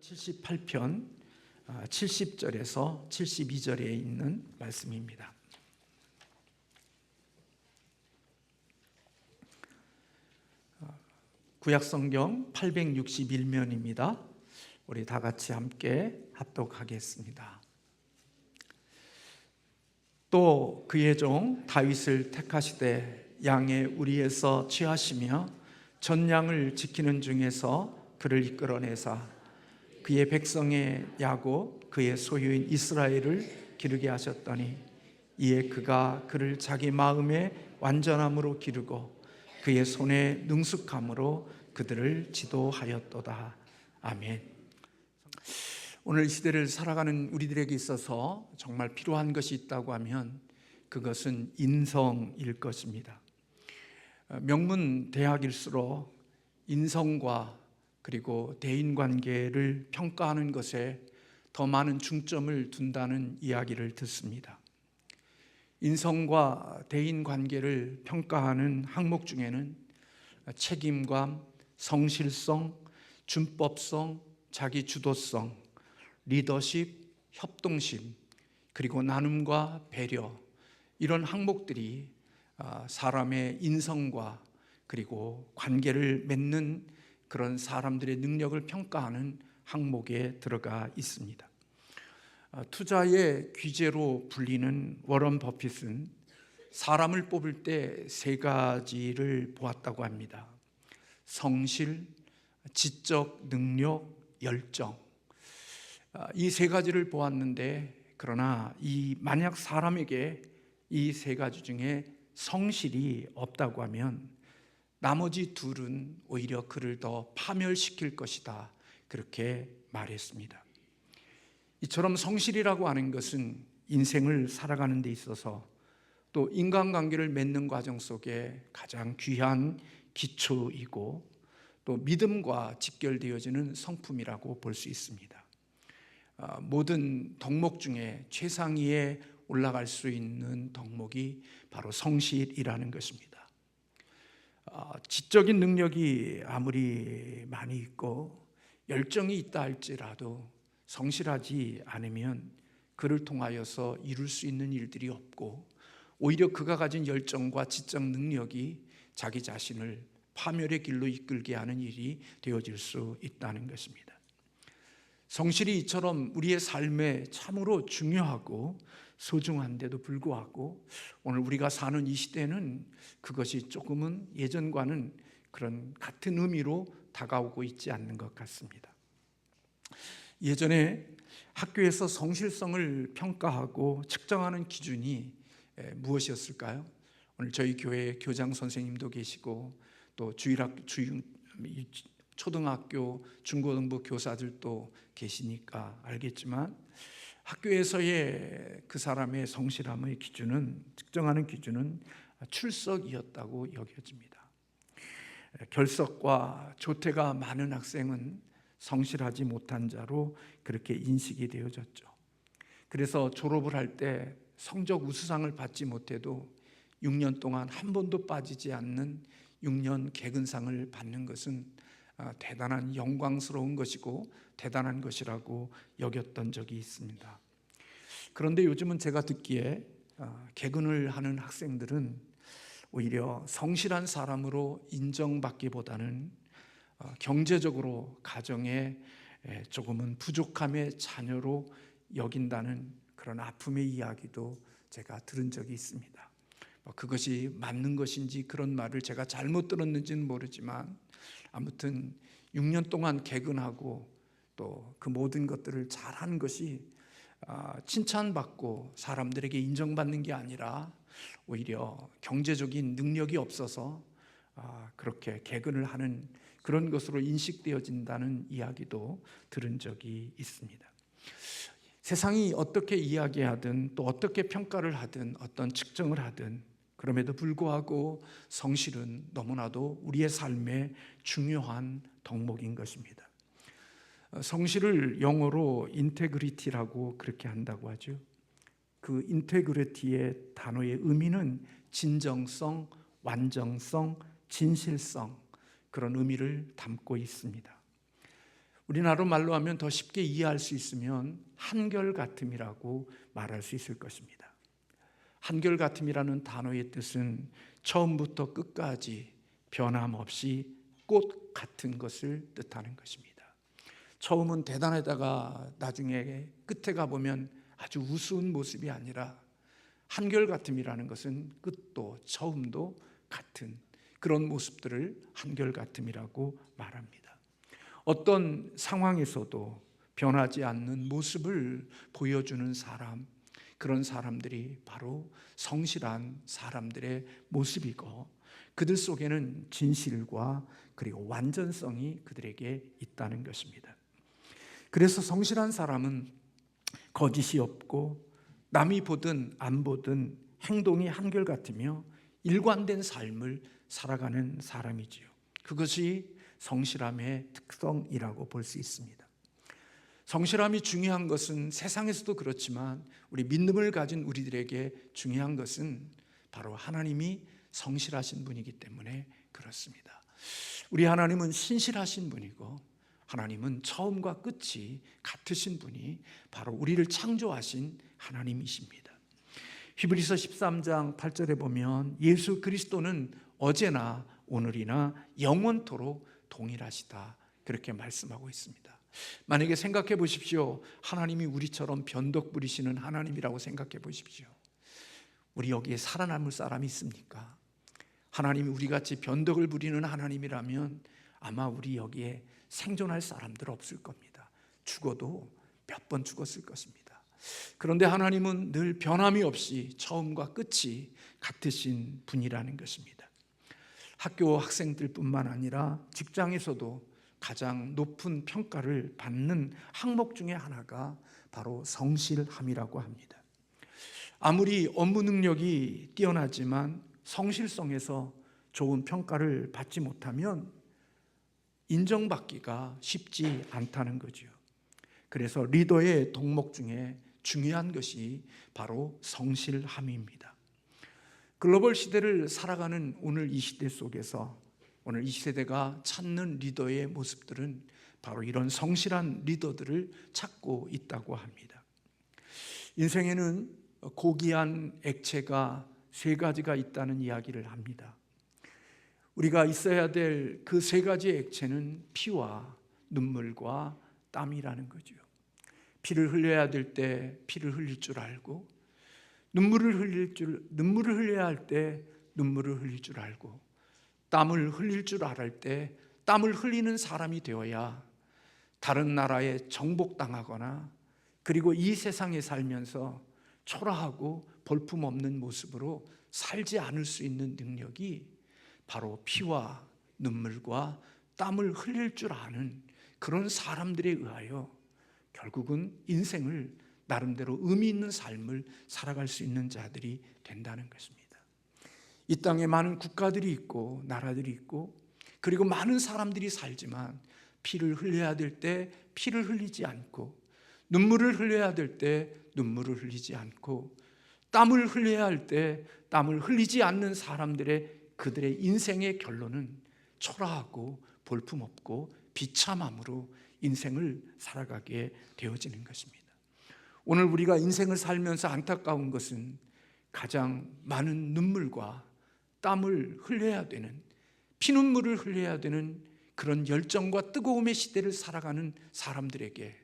78편 70절에서 72절에 있는 말씀입니다. 구약성경 861면입니다. 우리 다 같이 함께 합독하겠습니다. 또 그의 종 다윗을 택하시되 양의 우리에서 취하시며 전양을 지키는 중에서 그를 이끌어내사 그의 백성의 야곱 그의 소유인 이스라엘을 기르게 하셨더니 이에 그가 그를 자기 마음의 완전함으로 기르고 그의 손의 능숙함으로 그들을 지도하였도다. 아멘. 오늘 시대를 살아가는 우리들에게 있어서 정말 필요한 것이 있다고 하면 그것은 인성일 것입니다. 명문 대학일수록 인성과 그리고 대인관계를 평가하는 것에 더 많은 중점을 둔다는 이야기를 듣습니다. 인성과 대인관계를 평가하는 항목 중에는 책임감, 성실성, 준법성, 자기주도성, 리더십, 협동심, 그리고 나눔과 배려, 이런 항목들이 사람의 인성과 그리고 관계를 맺는 그런 사람들의 능력을 평가하는 항목에 들어가 있습니다. 투자의 귀재로 불리는 워런 버핏은 사람을 뽑을 때 세 가지를 보았다고 합니다. 성실, 지적 능력, 열정. 이 세 가지를 보았는데, 그러나 만약 사람에게 이 세 가지 중에 성실이 없다고 하면 나머지 둘은 오히려 그를 더 파멸시킬 것이다, 그렇게 말했습니다. 이처럼 성실이라고 하는 것은 인생을 살아가는 데 있어서 또 인간관계를 맺는 과정 속에 가장 귀한 기초이고 또 믿음과 직결되어지는 성품이라고 볼 수 있습니다. 모든 덕목 중에 최상위에 올라갈 수 있는 덕목이 바로 성실이라는 것입니다. 지적인 능력이 아무리 많이 있고 열정이 있다 할지라도 성실하지 않으면 그를 통하여서 이룰 수 있는 일들이 없고 오히려 그가 가진 열정과 지적 능력이 자기 자신을 파멸의 길로 이끌게 하는 일이 되어질 수 있다는 것입니다. 성실이 이처럼 우리의 삶에 참으로 중요하고 소중한데도 불구하고 오늘 우리가 사는 이 시대는 그것이 조금은 예전과는 그런 같은 의미로 다가오고 있지 않는 것 같습니다. 예전에 학교에서 성실성을 평가하고 측정하는 기준이 무엇이었을까요? 오늘 저희 교회 교장 선생님도 계시고 또 초등학교, 중고등부 교사들도 계시니까 알겠지만 학교에서의 그 사람의 성실함의 기준은, 측정하는 기준은 출석이었다고 여겨집니다. 결석과 조퇴가 많은 학생은 성실하지 못한 자로 그렇게 인식이 되어졌죠. 그래서 졸업을 할 때 성적 우수상을 받지 못해도 6년 동안 한 번도 빠지지 않는 6년 개근상을 받는 것은 대단한 영광스러운 것이고 대단한 것이라고 여겼던 적이 있습니다. 그런데 요즘은 제가 듣기에 개근을 하는 학생들은 오히려 성실한 사람으로 인정받기보다는 경제적으로 가정에 조금은 부족함의 자녀로 여긴다는 그런 아픔의 이야기도 제가 들은 적이 있습니다. 그것이 맞는 것인지 그런 말을 제가 잘못 들었는지는 모르지만 아무튼 6년 동안 개근하고 또 그 모든 것들을 잘하는 것이 칭찬받고 사람들에게 인정받는 게 아니라 오히려 경제적인 능력이 없어서 그렇게 개근을 하는 그런 것으로 인식되어진다는 이야기도 들은 적이 있습니다. 세상이 어떻게 이야기하든 또 어떻게 평가를 하든 어떤 측정을 하든 그럼에도 불구하고 성실은 너무나도 우리의 삶에 중요한 덕목인 것입니다. 성실을 영어로 인테그리티라고 그렇게 한다고 하죠. 그 인테그리티의 단어의 의미는 진정성, 완정성, 진실성, 그런 의미를 담고 있습니다. 우리나라 말로 하면 더 쉽게 이해할 수 있으면 한결같음이라고 말할 수 있을 것입니다. 한결같음이라는 단어의 뜻은 처음부터 끝까지 변함없이 꽃 같은 것을 뜻하는 것입니다. 처음은 대단하다가 나중에 끝에 가보면 아주 우스운 모습이 아니라 한결같음이라는 것은 끝도 처음도 같은 그런 모습들을 한결같음이라고 말합니다. 어떤 상황에서도 변하지 않는 모습을 보여주는 사람, 그런 사람들이 바로 성실한 사람들의 모습이고, 그들 속에는 진실과 그리고 완전성이 그들에게 있다는 것입니다. 그래서 성실한 사람은 거짓이 없고 남이 보든 안 보든 행동이 한결같으며 일관된 삶을 살아가는 사람이지요. 그것이 성실함의 특성이라고 볼 수 있습니다. 성실함이 중요한 것은 세상에서도 그렇지만 우리 믿음을 가진 우리들에게 중요한 것은 바로 하나님이 성실하신 분이기 때문에 그렇습니다. 우리 하나님은 신실하신 분이고 하나님은 처음과 끝이 같으신 분이 바로 우리를 창조하신 하나님이십니다. 히브리서 13장 8절에 보면 예수 그리스도는 어제나 오늘이나 영원토록 동일하시다, 그렇게 말씀하고 있습니다. 만약에 생각해 보십시오. 하나님이 우리처럼 변덕 부리시는 하나님이라고 생각해 보십시오. 우리 여기에 살아남을 사람이 있습니까? 하나님이 우리같이 변덕을 부리는 하나님이라면 아마 우리 여기에 생존할 사람들 없을 겁니다. 죽어도 몇 번 죽었을 것입니다. 그런데 하나님은 늘 변함이 없이 처음과 끝이 같으신 분이라는 것입니다. 학교 학생들뿐만 아니라 직장에서도 가장 높은 평가를 받는 항목 중에 하나가 바로 성실함이라고 합니다. 아무리 업무 능력이 뛰어나지만 성실성에서 좋은 평가를 받지 못하면 인정받기가 쉽지 않다는 거죠. 그래서 리더의 덕목 중에 중요한 것이 바로 성실함입니다. 글로벌 시대를 살아가는 오늘 이 시대 속에서 오늘 이 세대가 찾는 리더의 모습들은 바로 이런 성실한 리더들을 찾고 있다고 합니다. 인생에는 고귀한 액체가 세 가지가 있다는 이야기를 합니다. 우리가 있어야 될 그 세 가지의 액체는 피와 눈물과 땀이라는 거죠. 피를 흘려야 될 때 피를 흘릴 줄 알고, 눈물을 흘려야 할 때 눈물을 흘릴 줄 알고, 땀을 흘릴 줄 알을 때 땀을 흘리는 사람이 되어야 다른 나라에 정복당하거나 그리고 이 세상에 살면서 초라하고 볼품없는 모습으로 살지 않을 수 있는 능력이 바로 피와 눈물과 땀을 흘릴 줄 아는 그런 사람들에 의하여 결국은 인생을 나름대로 의미 있는 삶을 살아갈 수 있는 자들이 된다는 것입니다. 이 땅에 많은 국가들이 있고 나라들이 있고 그리고 많은 사람들이 살지만 피를 흘려야 될 때 피를 흘리지 않고, 눈물을 흘려야 될 때 눈물을 흘리지 않고, 땀을 흘려야 할 때 땀을 흘리지 않는 사람들의 그들의 인생의 결론은 초라하고 볼품없고 비참함으로 인생을 살아가게 되어지는 것입니다. 오늘 우리가 인생을 살면서 안타까운 것은 가장 많은 눈물과 땀을 흘려야 되는, 피눈물을 흘려야 되는 그런 열정과 뜨거움의 시대를 살아가는 사람들에게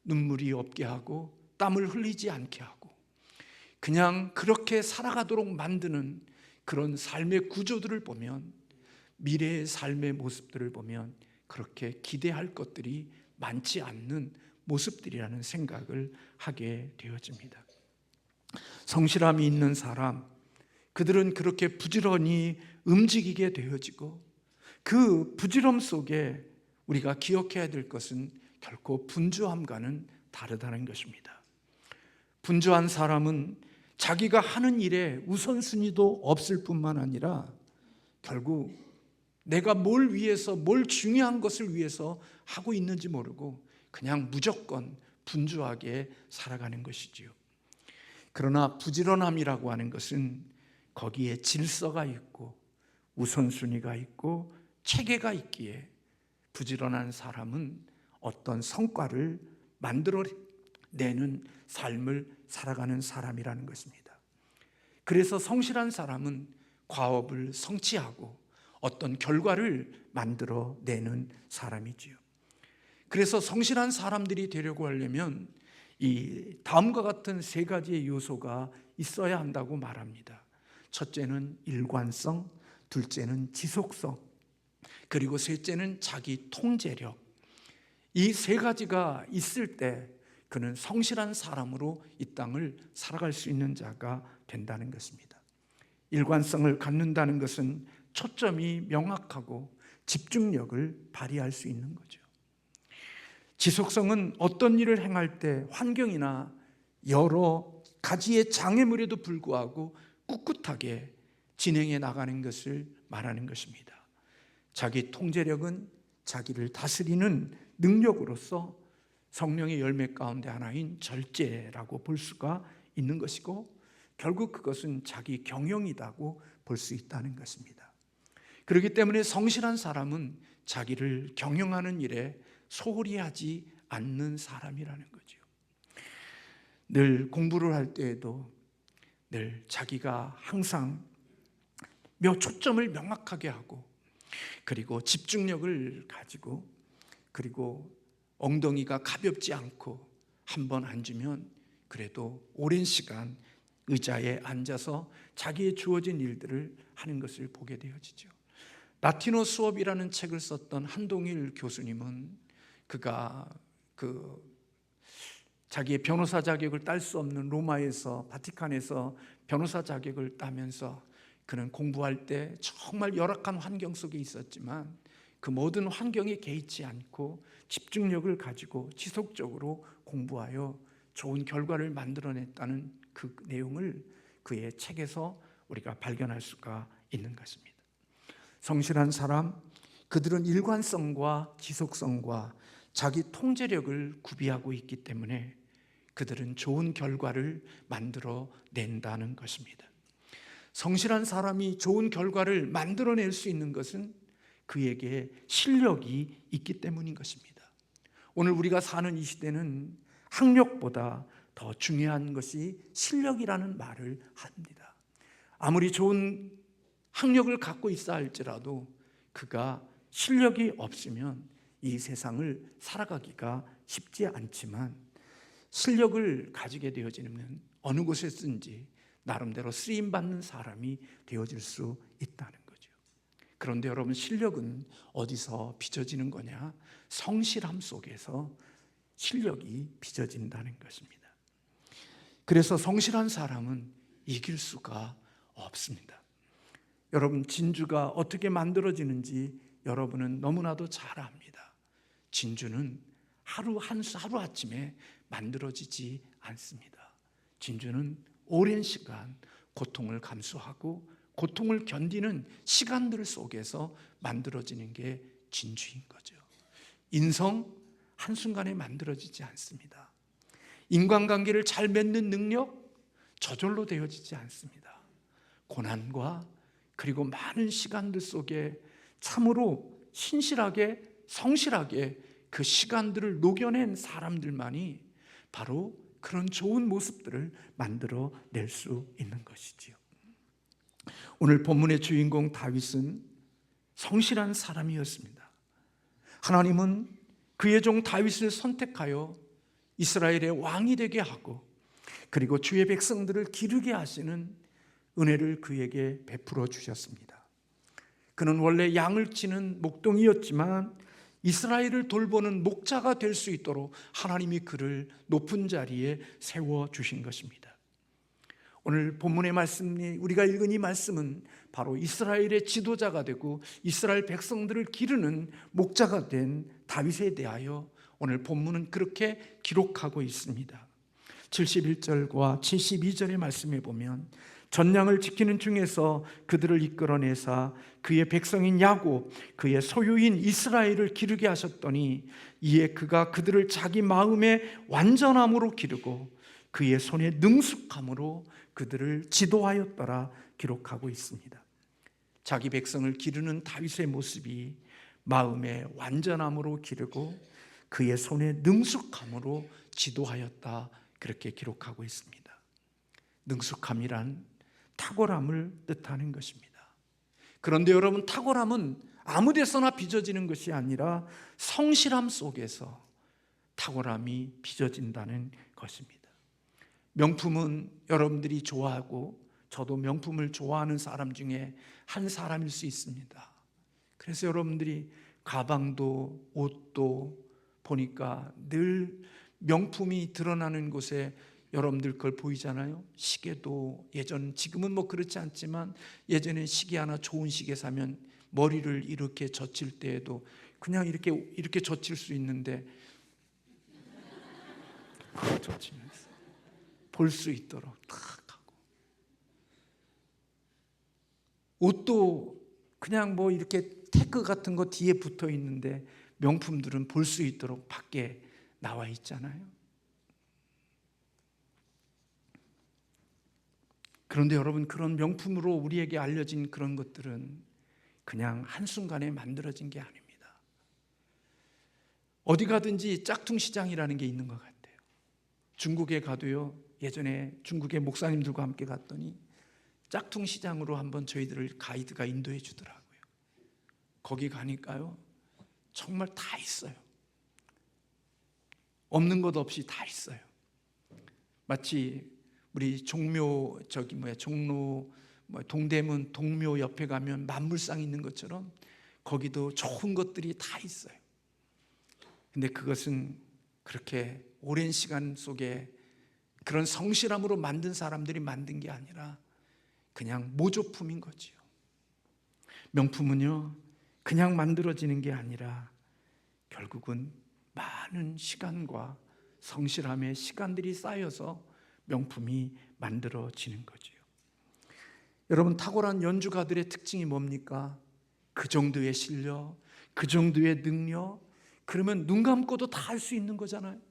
눈물이 없게 하고 땀을 흘리지 않게 하고 그냥 그렇게 살아가도록 만드는 그런 삶의 구조들을 보면, 미래의 삶의 모습들을 보면 그렇게 기대할 것들이 많지 않는 모습들이라는 생각을 하게 되어집니다. 성실함이 있는 사람, 그들은 그렇게 부지런히 움직이게 되어지고, 그 부지런 속에 우리가 기억해야 될 것은 결코 분주함과는 다르다는 것입니다. 분주한 사람은 자기가 하는 일에 우선순위도 없을 뿐만 아니라 결국 내가 뭘 위해서, 뭘 중요한 것을 위해서 하고 있는지 모르고 그냥 무조건 분주하게 살아가는 것이지요. 그러나 부지런함이라고 하는 것은 거기에 질서가 있고 우선순위가 있고 체계가 있기에 부지런한 사람은 어떤 성과를 만들어내는 삶을 살아가는 사람이라는 것입니다. 그래서 성실한 사람은 과업을 성취하고 어떤 결과를 만들어내는 사람이지요. 그래서 성실한 사람들이 되려고 하려면 이 다음과 같은 세 가지의 요소가 있어야 한다고 말합니다. 첫째는 일관성, 둘째는 지속성, 그리고 셋째는 자기 통제력. 이 세 가지가 있을 때 그는 성실한 사람으로 이 땅을 살아갈 수 있는 자가 된다는 것입니다. 일관성을 갖는다는 것은 초점이 명확하고 집중력을 발휘할 수 있는 거죠. 지속성은 어떤 일을 행할 때 환경이나 여러 가지의 장애물에도 불구하고 꿋꿋하게 진행해 나가는 것을 말하는 것입니다. 자기 통제력은 자기를 다스리는 능력으로서 성령의 열매 가운데 하나인 절제라고 볼 수가 있는 것이고, 결국 그것은 자기 경영이라고 볼 수 있다는 것입니다. 그렇기 때문에 성실한 사람은 자기를 경영하는 일에 소홀히 하지 않는 사람이라는 거죠. 늘 공부를 할 때에도 늘 자기가 항상 초점을 명확하게 하고, 그리고 집중력을 가지고, 그리고 엉덩이가 가볍지 않고 한 번 앉으면 그래도 오랜 시간 의자에 앉아서 자기의 주어진 일들을 하는 것을 보게 되어지죠. 라티노 수업이라는 책을 썼던 한동일 교수님은 그가 자기의 변호사 자격을 딸 수 없는 로마에서, 바티칸에서 변호사 자격을 따면서 그는 공부할 때 정말 열악한 환경 속에 있었지만 그 모든 환경에 개의치 않고 집중력을 가지고 지속적으로 공부하여 좋은 결과를 만들어냈다는 그 내용을 그의 책에서 우리가 발견할 수가 있는 것입니다. 성실한 사람, 그들은 일관성과 지속성과 자기 통제력을 구비하고 있기 때문에 그들은 좋은 결과를 만들어낸다는 것입니다. 성실한 사람이 좋은 결과를 만들어낼 수 있는 것은 그에게 실력이 있기 때문인 것입니다. 오늘 우리가 사는 이 시대는 학력보다 더 중요한 것이 실력이라는 말을 합니다. 아무리 좋은 학력을 갖고 있어 할지라도 그가 실력이 없으면 이 세상을 살아가기가 쉽지 않지만, 실력을 가지게 되어지면 어느 곳에든지 나름대로 쓰임받는 사람이 되어질 수 있다는 거죠. 그런데 여러분, 실력은 어디서 빚어지는 거냐? 성실함 속에서 실력이 빚어진다는 것입니다. 그래서 성실한 사람은 이길 수가 없습니다. 여러분, 진주가 어떻게 만들어지는지 여러분은 너무나도 잘 압니다. 진주는 하루아침에 만들어지지 않습니다. 진주는 오랜 시간 고통을 감수하고 고통을 견디는 시간들 속에서 만들어지는 게 진주인 거죠. 인성 한순간에 만들어지지 않습니다. 인간관계를 잘 맺는 능력 저절로 되어지지 않습니다. 고난과 그리고 많은 시간들 속에 참으로 신실하게 성실하게 그 시간들을 녹여낸 사람들만이 바로 그런 좋은 모습들을 만들어낼 수 있는 것이지요. 오늘 본문의 주인공 다윗은 성실한 사람이었습니다. 하나님은 그의 종 다윗을 선택하여 이스라엘의 왕이 되게 하고, 그리고 주의 백성들을 기르게 하시는 은혜를 그에게 베풀어 주셨습니다. 그는 원래 양을 치는 목동이었지만 이스라엘을 돌보는 목자가 될 수 있도록 하나님이 그를 높은 자리에 세워주신 것입니다. 오늘 본문의 말씀이, 우리가 읽은 이 말씀은 바로 이스라엘의 지도자가 되고 이스라엘 백성들을 기르는 목자가 된 다윗에 대하여 오늘 본문은 그렇게 기록하고 있습니다. 71절과 72절의 말씀에 보면, 전량을 지키는 중에서 그들을 이끌어내사 그의 백성인 야곱, 그의 소유인 이스라엘을 기르게 하셨더니 이에 그가 그들을 자기 마음의 완전함으로 기르고 그의 손의 능숙함으로 그들을 지도하였더라 기록하고 있습니다. 자기 백성을 기르는 다윗의 모습이 마음의 완전함으로 기르고 그의 손의 능숙함으로 지도하였다, 그렇게 기록하고 있습니다. 능숙함이란 탁월함을 뜻하는 것입니다. 그런데 여러분, 탁월함은 아무 데서나 빚어지는 것이 아니라 성실함 속에서 탁월함이 빚어진다는 것입니다. 명품은 여러분들이 좋아하고 저도 명품을 좋아하는 사람 중에 한 사람일 수 있습니다. 그래서 여러분들이 가방도 옷도 보니까 늘 명품이 드러나는 곳에 여러분들 그걸 보이잖아요. 시계도 지금은 뭐 그렇지 않지만 예전에 시계 하나 좋은 시계 사면 머리를 이렇게 젖힐 때에도 그냥 이렇게 젖힐 수 있는데 젖히면서 볼 수 있도록 탁 하고, 옷도 그냥 뭐 이렇게 태그 같은 거 뒤에 붙어 있는데 명품들은 볼 수 있도록 밖에 나와 있잖아요. 그런데 여러분, 그런 명품으로 우리에게 알려진 그런 것들은 그냥 한순간에 만들어진 게 아닙니다. 어디 가든지 짝퉁 시장이라는 게 있는 것 같아요. 중국에 가도요, 예전에 중국의 목사님들과 함께 갔더니 짝퉁 시장으로 한번 저희들을 가이드가 인도해 주더라고요. 거기 가니까요, 정말 다 있어요. 없는 것 없이 다 있어요. 마치 우리 종로 동대문 동묘 옆에 가면 만물상 있는 것처럼 거기도 좋은 것들이 다 있어요. 근데 그것은 그렇게 오랜 시간 속에 그런 성실함으로 만든 사람들이 만든 게 아니라 그냥 모조품인 거지요. 명품은요, 그냥 만들어지는 게 아니라 결국은 많은 시간과 성실함의 시간들이 쌓여서 명품이 만들어지는 거지요. 여러분, 탁월한 연주가들의 특징이 뭡니까? 그 정도의 실력, 그 정도의 능력, 그러면 눈 감고도 다 할 수 있는 거잖아요.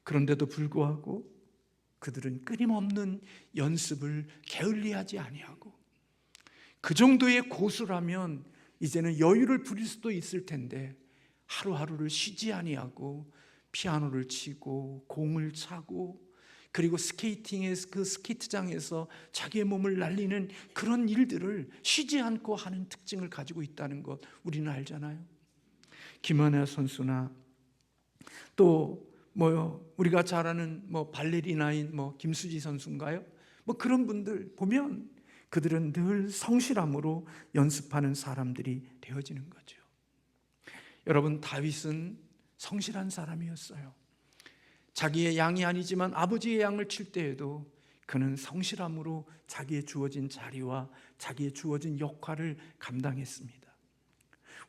그런데도 불구하고 그들은 끊임없는 연습을 게을리하지 아니하고, 그 정도의 고수라면 이제는 여유를 부릴 수도 있을 텐데 하루하루를 쉬지 아니하고 피아노를 치고 공을 차고, 그리고 그 스케이트장에서 자기의 몸을 날리는 그런 일들을 쉬지 않고 하는 특징을 가지고 있다는 것 우리는 알잖아요. 김연아 선수나 또 우리가 잘 아는 발레리나인 김수지 선수인가요? 그런 분들 보면 그들은 늘 성실함으로 연습하는 사람들이 되어지는 거죠. 여러분, 다윗은 성실한 사람이었어요. 자기의 양이 아니지만 아버지의 양을 칠 때에도 그는 성실함으로 자기의 주어진 자리와 자기의 주어진 역할을 감당했습니다.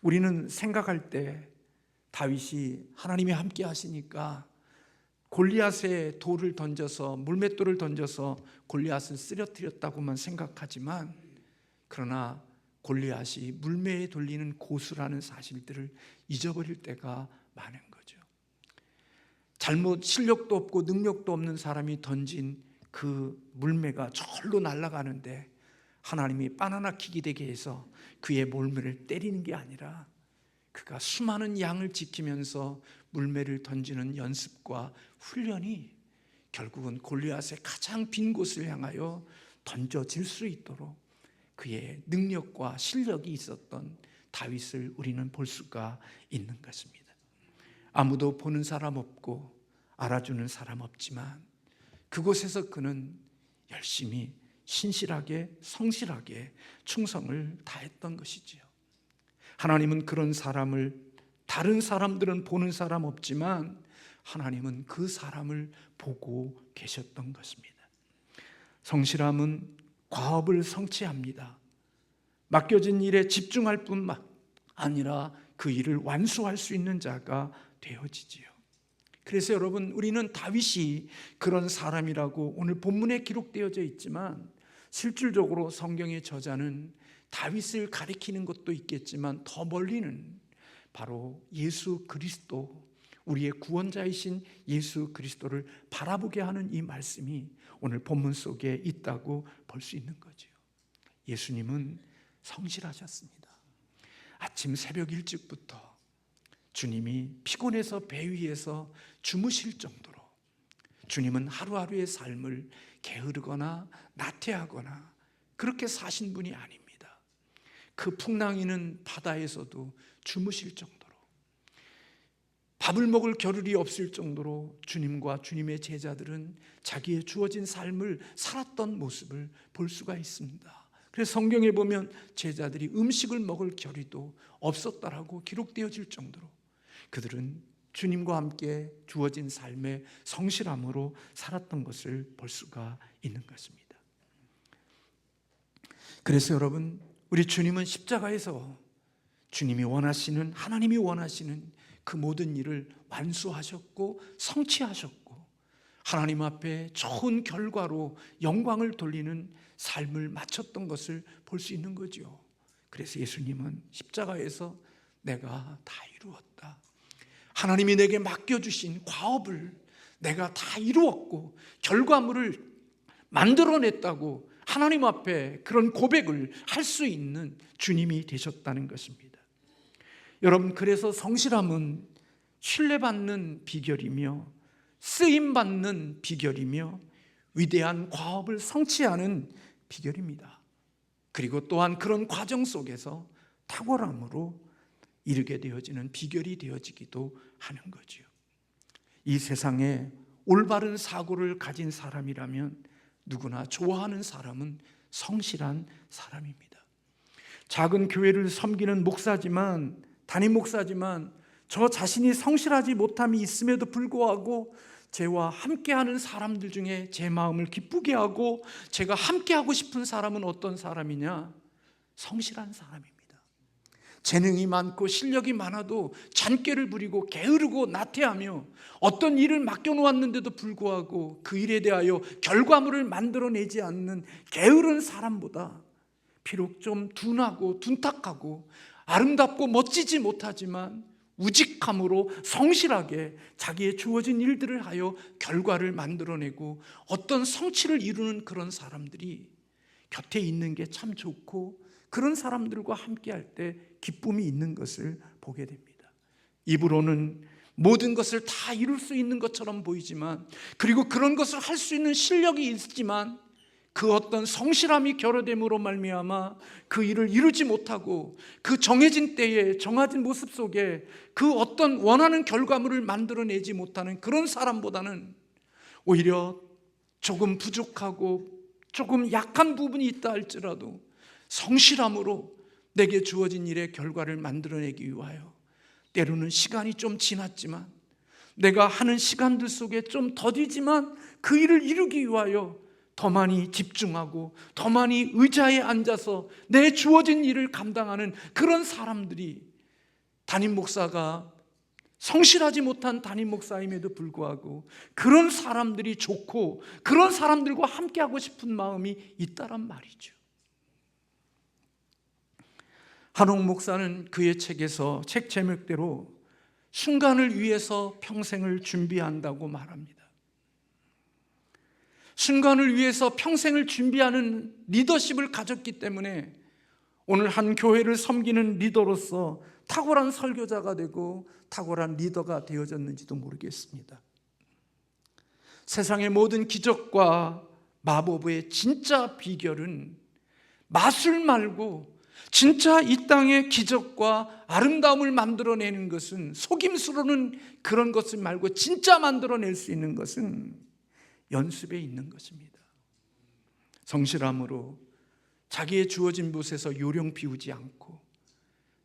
우리는 생각할 때 다윗이 하나님이 함께 하시니까 골리앗의 물맷돌을 던져서 골리앗을 쓰러뜨렸다고만 생각하지만, 그러나 골리앗이 물매에 돌리는 고수라는 사실들을 잊어버릴 때가 많은 거죠. 실력도 없고 능력도 없는 사람이 던진 그 물매가 절로 날아가는데 하나님이 바나나 킥이 되게 해서 그의 물매를 때리는 게 아니라 그가 수많은 양을 지키면서 물매를 던지는 연습과 훈련이 결국은 골리앗의 가장 빈 곳을 향하여 던져질 수 있도록 그의 능력과 실력이 있었던 다윗을 우리는 볼 수가 있는 것입니다. 아무도 보는 사람 없고 알아주는 사람 없지만 그곳에서 그는 열심히 신실하게 성실하게 충성을 다했던 것이지요. 하나님은 그런 사람을, 다른 사람들은 보는 사람 없지만 하나님은 그 사람을 보고 계셨던 것입니다. 성실함은 과업을 성취합니다. 맡겨진 일에 집중할 뿐만 아니라 그 일을 완수할 수 있는 자가 되어지지요. 그래서 여러분, 우리는 다윗이 그런 사람이라고 오늘 본문에 기록되어져 있지만 실질적으로 성경의 저자는 다윗을 가리키는 것도 있겠지만 더 멀리는 바로 예수 그리스도, 우리의 구원자이신 예수 그리스도를 바라보게 하는 이 말씀이 오늘 본문 속에 있다고 볼 수 있는 거죠. 예수님은 성실하셨습니다. 아침 새벽 일찍부터 주님이 피곤해서 배 위에서 주무실 정도로 주님은 하루하루의 삶을 게으르거나 나태하거나 그렇게 사신 분이 아닙니다. 그 풍랑이는 바다에서도 주무실 정도로, 밥을 먹을 겨를이 없을 정도로 주님과 주님의 제자들은 자기의 주어진 삶을 살았던 모습을 볼 수가 있습니다. 그래서 성경에 보면 제자들이 음식을 먹을 겨를도 없었다라고 기록되어질 정도로 그들은 주님과 함께 주어진 삶의 성실함으로 살았던 것을 볼 수가 있는 것입니다. 그래서 여러분, 우리 주님은 십자가에서 주님이 원하시는, 하나님이 원하시는 그 모든 일을 완수하셨고 성취하셨고 하나님 앞에 좋은 결과로 영광을 돌리는 삶을 마쳤던 것을 볼 수 있는 거죠. 그래서 예수님은 십자가에서 내가 다 이루었다, 하나님이 내게 맡겨주신 과업을 내가 다 이루었고 결과물을 만들어냈다고 하나님 앞에 그런 고백을 할 수 있는 주님이 되셨다는 것입니다. 여러분, 그래서 성실함은 신뢰받는 비결이며 쓰임받는 비결이며 위대한 과업을 성취하는 비결입니다. 그리고 또한 그런 과정 속에서 탁월함으로 이르게 되어지는 비결이 되어지기도 하는 거죠. 이 세상에 올바른 사고를 가진 사람이라면 누구나 좋아하는 사람은 성실한 사람입니다. 작은 교회를 섬기는 목사지만, 담임 목사지만 저 자신이 성실하지 못함이 있음에도 불구하고 저와 함께하는 사람들 중에 제 마음을 기쁘게 하고 제가 함께하고 싶은 사람은 어떤 사람이냐? 성실한 사람입니다. 재능이 많고 실력이 많아도 잔꾀를 부리고 게으르고 나태하며 어떤 일을 맡겨놓았는데도 불구하고 그 일에 대하여 결과물을 만들어내지 않는 게으른 사람보다 비록 좀 둔하고 둔탁하고 아름답고 멋지지 못하지만 우직함으로 성실하게 자기의 주어진 일들을 하여 결과를 만들어내고 어떤 성취를 이루는 그런 사람들이 곁에 있는 게 참 좋고 그런 사람들과 함께할 때 기쁨이 있는 것을 보게 됩니다. 입으로는 모든 것을 다 이룰 수 있는 것처럼 보이지만, 그리고 그런 것을 할 수 있는 실력이 있지만 그 어떤 성실함이 결여됨으로 말미암아 그 일을 이루지 못하고 그 정해진 때에 정해진 모습 속에 그 어떤 원하는 결과물을 만들어내지 못하는 그런 사람보다는 오히려 조금 부족하고 조금 약한 부분이 있다 할지라도 성실함으로 내게 주어진 일의 결과를 만들어내기 위하여 때로는 시간이 좀 지났지만 내가 하는 시간들 속에 좀 더디지만 그 일을 이루기 위하여 더 많이 집중하고 더 많이 의자에 앉아서 내 주어진 일을 감당하는 그런 사람들이, 담임 목사가 성실하지 못한 담임 목사임에도 불구하고 그런 사람들이 좋고 그런 사람들과 함께하고 싶은 마음이 있다란 말이죠. 한옥 목사는 그의 책에서 책 제목대로 순간을 위해서 평생을 준비한다고 말합니다. 순간을 위해서 평생을 준비하는 리더십을 가졌기 때문에 오늘 한 교회를 섬기는 리더로서 탁월한 설교자가 되고 탁월한 리더가 되어졌는지도 모르겠습니다. 세상의 모든 기적과 마법의 진짜 비결은 마술 말고 진짜 이 땅의 기적과 아름다움을 만들어내는 것은, 속임수로는 그런 것을 말고 진짜 만들어낼 수 있는 것은 연습에 있는 것입니다. 성실함으로 자기의 주어진 곳에서 요령 비우지 않고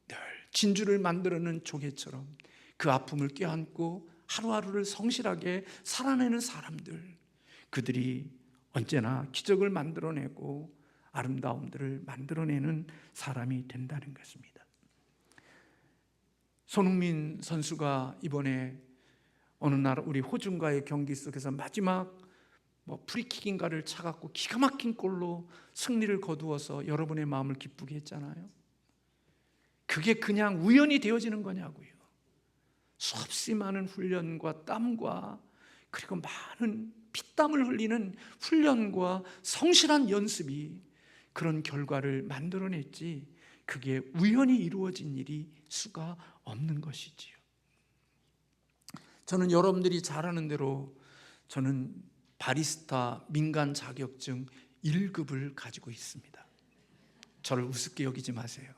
늘 진주를 만들어낸 조개처럼 그 아픔을 껴안고 하루하루를 성실하게 살아내는 사람들, 그들이 언제나 기적을 만들어내고 아름다움들을 만들어내는 사람이 된다는 것입니다. 손흥민 선수가 이번에 어느 날 우리 호주과의 경기 속에서 마지막 프리킥인가를 차갖고 기가 막힌 골로 승리를 거두어서 여러분의 마음을 기쁘게 했잖아요. 그게 그냥 우연히 되어지는 거냐고요. 수없이 많은 훈련과 땀과 그리고 많은 피땀을 흘리는 훈련과 성실한 연습이 그런 결과를 만들어냈지, 그게 우연히 이루어진 일이 수가 없는 것이지요. 저는 여러분들이 잘 아는 대로 저는 바리스타 민간 자격증 1급을 가지고 있습니다. 저를 우습게 여기지 마세요.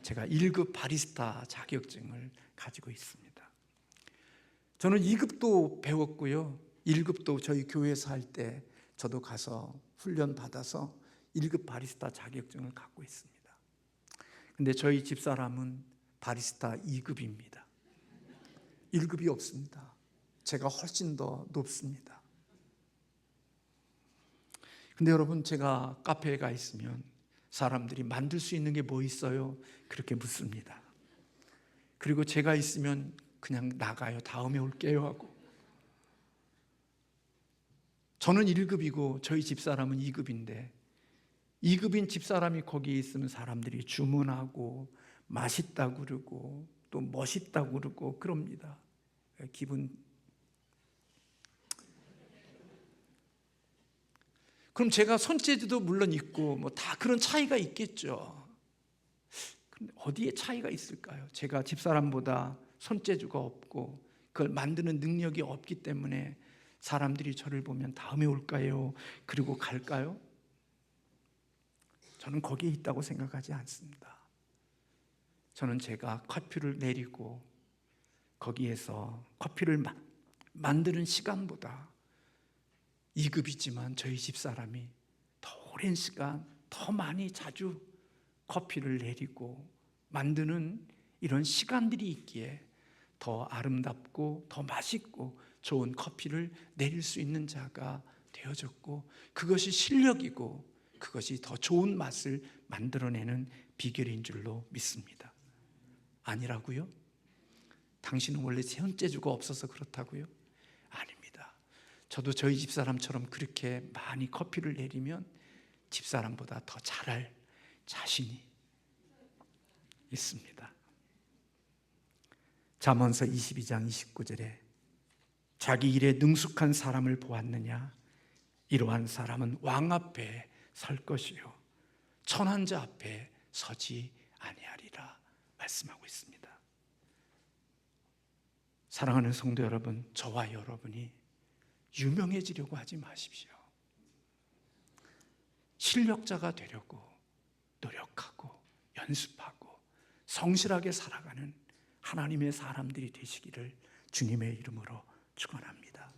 제가 1급 바리스타 자격증을 가지고 있습니다. 저는 2급도 배웠고요, 1급도 저희 교회에서 할 때 저도 가서 훈련 받아서 1급 바리스타 자격증을 갖고 있습니다. 근데 저희 집사람은 바리스타 2급입니다. 1급이 없습니다. 제가 훨씬 더 높습니다. 근데 여러분, 제가 카페에 가 있으면 사람들이 만들 수 있는 게 뭐 있어요? 그렇게 묻습니다. 그리고 제가 있으면 그냥 나가요. 다음에 올게요 하고. 저는 1급이고 저희 집사람은 2급인데 2급인 집사람이 거기에 있으면 사람들이 주문하고 맛있다고 그러고 또 멋있다고 그러고 그럽니다. 기분. 그럼 제가 손재주도 물론 있고 뭐 다 그런 차이가 있겠죠. 그런데 어디에 차이가 있을까요? 제가 집사람보다 손재주가 없고 그걸 만드는 능력이 없기 때문에 사람들이 저를 보면 다음에 올까요? 그리고 갈까요? 저는 거기에 있다고 생각하지 않습니다. 저는 제가 커피를 내리고 거기에서 커피를 만드는 시간보다 2급이지만 저희 집사람이 더 오랜 시간, 더 많이 자주 커피를 내리고 만드는 이런 시간들이 있기에 더 아름답고 더 맛있고 좋은 커피를 내릴 수 있는 자가 되어졌고, 그것이 실력이고 그것이 더 좋은 맛을 만들어내는 비결인 줄로 믿습니다. 아니라고요? 당신은 원래 손재주가 없어서 그렇다고요? 아닙니다. 저도 저희 집사람처럼 그렇게 많이 커피를 내리면 집사람보다 더 잘할 자신이 있습니다. 잠언서 22장 29절에 자기 일에 능숙한 사람을 보았느냐? 이러한 사람은 왕 앞에 설 것이요 천한 자 앞에 서지 아니하리라 말씀하고 있습니다. 사랑하는 성도 여러분, 저와 여러분이 유명해지려고 하지 마십시오. 실력자가 되려고 노력하고 연습하고 성실하게 살아가는 하나님의 사람들이 되시기를 주님의 이름으로 축원합니다.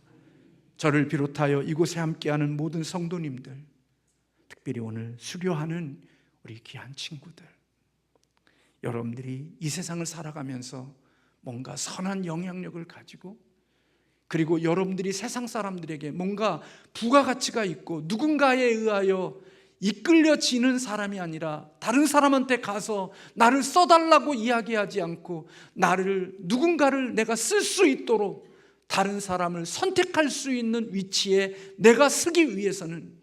저를 비롯하여 이곳에 함께하는 모든 성도님들, 특별히 오늘 수료하는 우리 귀한 친구들, 여러분들이 이 세상을 살아가면서 뭔가 선한 영향력을 가지고, 그리고 여러분들이 세상 사람들에게 뭔가 부가가치가 있고 누군가에 의하여 이끌려지는 사람이 아니라 다른 사람한테 가서 나를 써달라고 이야기하지 않고 누군가를 내가 쓸 수 있도록 다른 사람을 선택할 수 있는 위치에 내가 서기 위해서는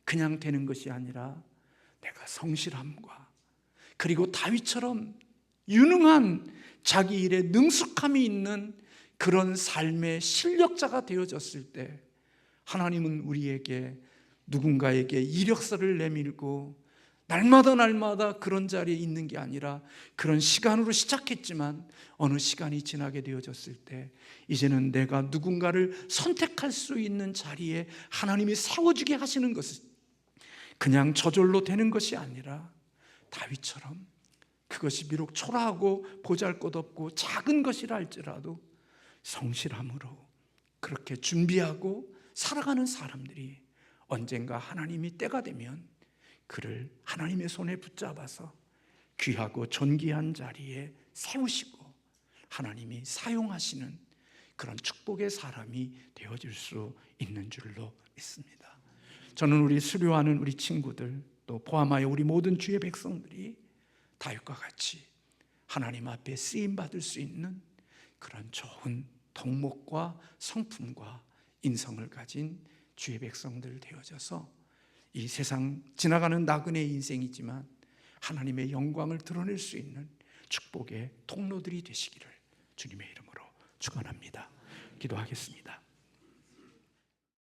그냥 되는 것이 아니라 내가 성실함과 그리고 다윗처럼 유능한 자기 일에 능숙함이 있는 그런 삶의 실력자가 되어졌을 때 하나님은 우리에게 누군가에게 이력서를 내밀고 날마다 그런 자리에 있는 게 아니라 그런 시간으로 시작했지만 어느 시간이 지나게 되어졌을 때 이제는 내가 누군가를 선택할 수 있는 자리에 하나님이 세워주게 하시는 것은 그냥 저절로 되는 것이 아니라 다윗처럼 그것이 비록 초라하고 보잘것없고 작은 것이라 할지라도 성실함으로 그렇게 준비하고 살아가는 사람들이 언젠가 하나님이 때가 되면 그를 하나님의 손에 붙잡아서 귀하고 존귀한 자리에 세우시고 하나님이 사용하시는 그런 축복의 사람이 되어질 수 있는 줄로 믿습니다. 저는 우리 수료하는 우리 친구들 또 포함하여 우리 모든 주의 백성들이 다윗과 같이 하나님 앞에 쓰임받을 수 있는 그런 좋은 덕목과 성품과 인성을 가진 주의 백성들 되어져서 이 세상 지나가는 나그네의 인생이지만 하나님의 영광을 드러낼 수 있는 축복의 통로들이 되시기를 주님의 이름으로 축원합니다. 기도하겠습니다.